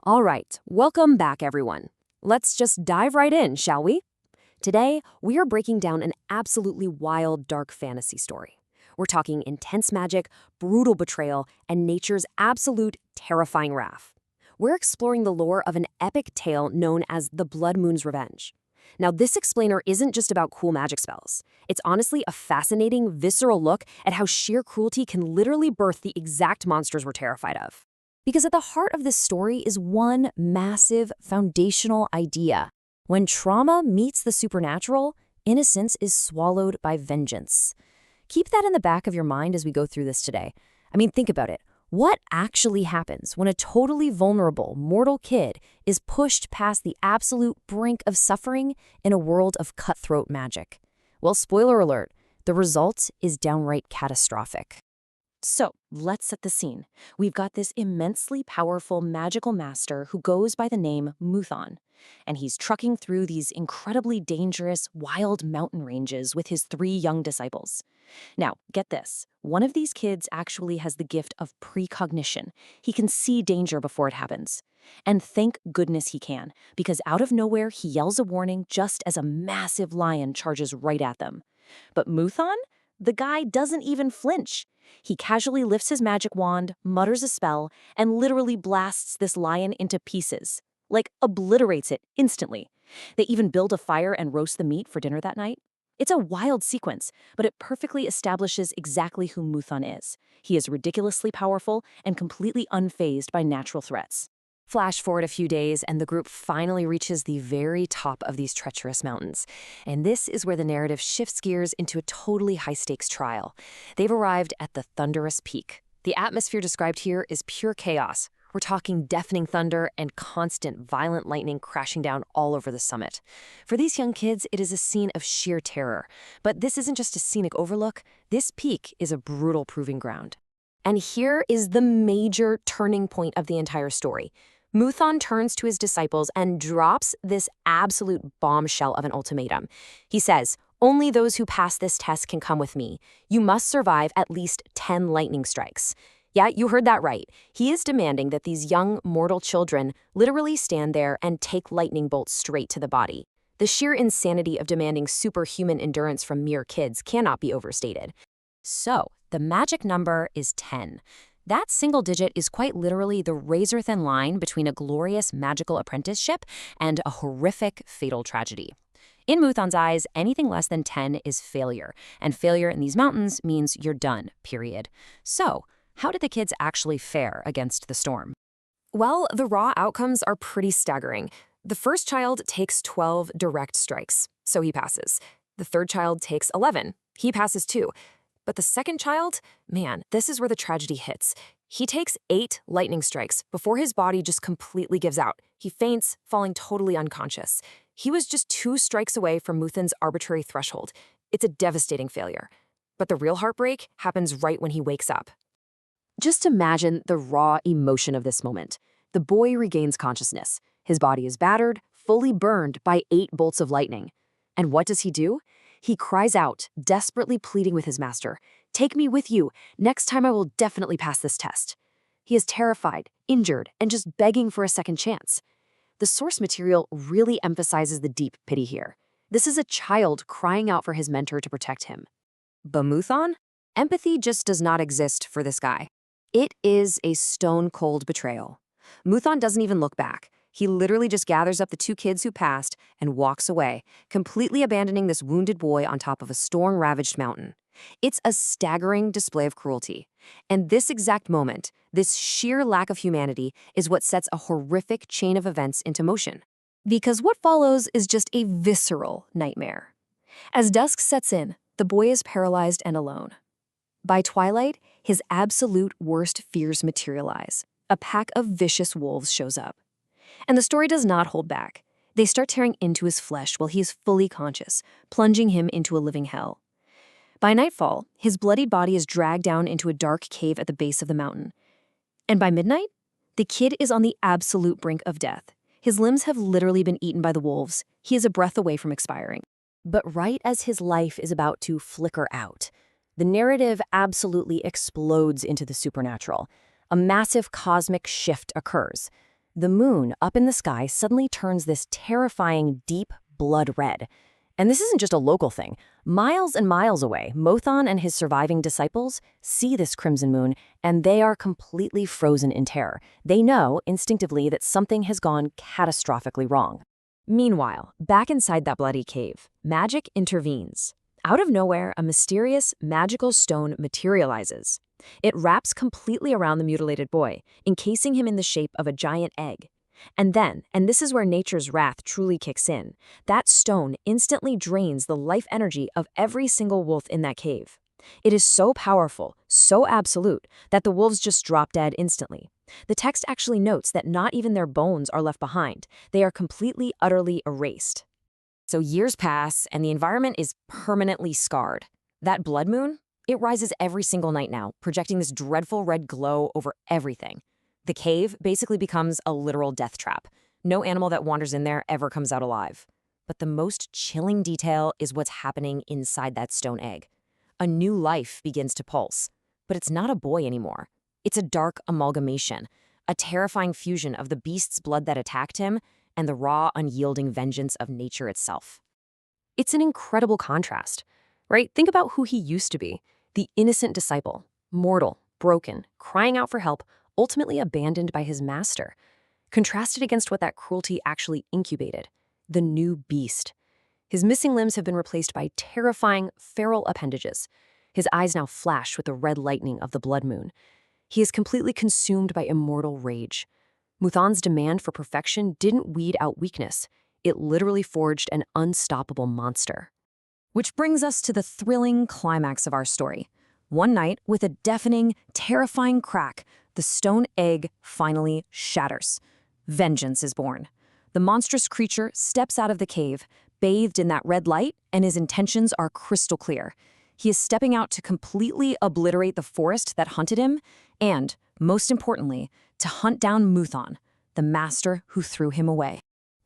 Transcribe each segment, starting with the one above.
All right, welcome back, everyone. Let's just dive right in, shall we? Today, we are breaking down an absolutely wild, dark fantasy story. We're talking intense magic, brutal betrayal, and nature's absolute terrifying wrath. We're exploring the lore of an epic tale known as the Blood Moon's Revenge. Now, this explainer isn't just about cool magic spells. It's honestly a fascinating, visceral look at how sheer cruelty can literally birth the exact monsters we're terrified of. Because at the heart of this story is one massive, foundational idea. When trauma meets the supernatural, innocence is swallowed by vengeance. Keep that in the back of your mind as we go through this today. Think about it. What actually happens when a totally vulnerable, mortal kid is pushed past the absolute brink of suffering in a world of cutthroat magic? Well, spoiler alert, the result is downright catastrophic. So, let's set the scene. We've got this immensely powerful magical master who goes by the name Moothon, and he's trucking through these incredibly dangerous, wild mountain ranges with his 3 young disciples. Now, get this. One of these kids actually has the gift of precognition. He can see danger before it happens. And thank goodness he can, because out of nowhere he yells a warning just as a massive lion charges right at them. But Moothon? The guy doesn't even flinch. He casually lifts his magic wand, mutters a spell, and literally blasts this lion into pieces. Like, obliterates it instantly. They even build a fire and roast the meat for dinner that night. It's a wild sequence, but it perfectly establishes exactly who Moothon is. He is ridiculously powerful and completely unfazed by natural threats. Flash forward a few days, and the group finally reaches the very top of these treacherous mountains. And this is where the narrative shifts gears into a totally high-stakes trial. They've arrived at the thunderous peak. The atmosphere described here is pure chaos. We're talking deafening thunder and constant violent lightning crashing down all over the summit. For these young kids, it is a scene of sheer terror. But this isn't just a scenic overlook. This peak is a brutal proving ground. And here is the major turning point of the entire story. Moothon turns to his disciples and drops this absolute bombshell of an ultimatum. He says, "Only those who pass this test can come with me. You must survive at least 10 lightning strikes." Yeah, you heard that right. He is demanding that these young mortal children literally stand there and take lightning bolts straight to the body. The sheer insanity of demanding superhuman endurance from mere kids cannot be overstated. So, the magic number is 10. That single digit is quite literally the razor-thin line between a glorious magical apprenticeship and a horrific fatal tragedy. In Moothon's eyes, anything less than 10 is failure, and failure in these mountains means you're done, period. So, how did the kids actually fare against the storm? Well, the raw outcomes are pretty staggering. The first child takes 12 direct strikes, so he passes. The third child takes 11. He passes too. But the second child, man, this is where the tragedy hits. He takes 8 lightning strikes before his body just completely gives out. He faints, falling totally unconscious. He was just 2 strikes away from Moothon's arbitrary threshold. It's a devastating failure. But the real heartbreak happens right when he wakes up. Just imagine the raw emotion of this moment. The boy regains consciousness. His body is battered, fully burned by 8 bolts of lightning. And what does he do? He cries out, desperately pleading with his master, "Take me with you. Next time I will definitely pass this test." He is terrified, injured, and just begging for a second chance. The source material really emphasizes the deep pity here. This is a child crying out for his mentor to protect him. But Moothon? Empathy just does not exist for this guy. It is a stone-cold betrayal. Moothon doesn't even look back. He literally just gathers up the 2 kids who passed and walks away, completely abandoning this wounded boy on top of a storm-ravaged mountain. It's a staggering display of cruelty. And this exact moment, this sheer lack of humanity, is what sets a horrific chain of events into motion. Because what follows is just a visceral nightmare. As dusk sets in, the boy is paralyzed and alone. By twilight, his absolute worst fears materialize. A pack of vicious wolves shows up. And the story does not hold back. They start tearing into his flesh while he is fully conscious, plunging him into a living hell. By nightfall, his bloodied body is dragged down into a dark cave at the base of the mountain. And by midnight, the kid is on the absolute brink of death. His limbs have literally been eaten by the wolves. He is a breath away from expiring. But right as his life is about to flicker out, the narrative absolutely explodes into the supernatural. A massive cosmic shift occurs. The moon up in the sky suddenly turns this terrifying deep blood red. And this isn't just a local thing. Miles and miles away, Moothon and his surviving disciples see this crimson moon, and they are completely frozen in terror. They know instinctively that something has gone catastrophically wrong. Meanwhile, back inside that bloody cave, magic intervenes. Out of nowhere, a mysterious, magical stone materializes. It wraps completely around the mutilated boy, encasing him in the shape of a giant egg. And then, and this is where nature's wrath truly kicks in, that stone instantly drains the life energy of every single wolf in that cave. It is so powerful, so absolute, that the wolves just drop dead instantly. The text actually notes that not even their bones are left behind. They are completely, utterly erased. So years pass, and the environment is permanently scarred. That blood moon? It rises every single night now, projecting this dreadful red glow over everything. The cave basically becomes a literal death trap. No animal that wanders in there ever comes out alive. But the most chilling detail is what's happening inside that stone egg. A new life begins to pulse. But it's not a boy anymore. It's a dark amalgamation, a terrifying fusion of the beast's blood that attacked him and the raw, unyielding vengeance of nature itself. It's an incredible contrast, right? Think about who he used to be, the innocent disciple, mortal, broken, crying out for help, ultimately abandoned by his master, contrasted against what that cruelty actually incubated, the new beast. His missing limbs have been replaced by terrifying, feral appendages. His eyes now flash with the red lightning of the blood moon. He is completely consumed by immortal rage. Moothon's demand for perfection didn't weed out weakness. It literally forged an unstoppable monster. Which brings us to the thrilling climax of our story. One night, with a deafening, terrifying crack, the stone egg finally shatters. Vengeance is born. The monstrous creature steps out of the cave, bathed in that red light, and his intentions are crystal clear. He is stepping out to completely obliterate the forest that hunted him, and, most importantly, to hunt down Moothon, the master who threw him away.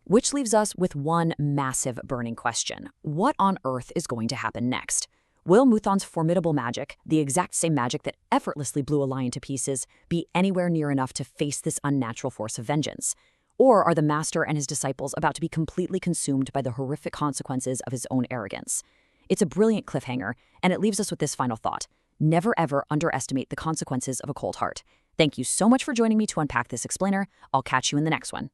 Which leaves us with one massive burning question. What on earth is going to happen next? Will Moothon's formidable magic, the exact same magic that effortlessly blew a lion to pieces, be anywhere near enough to face this unnatural force of vengeance? Or are the master and his disciples about to be completely consumed by the horrific consequences of his own arrogance? It's a brilliant cliffhanger, and it leaves us with this final thought. Never ever underestimate the consequences of a cold heart. Thank you so much for joining me to unpack this explainer. I'll catch you in the next one.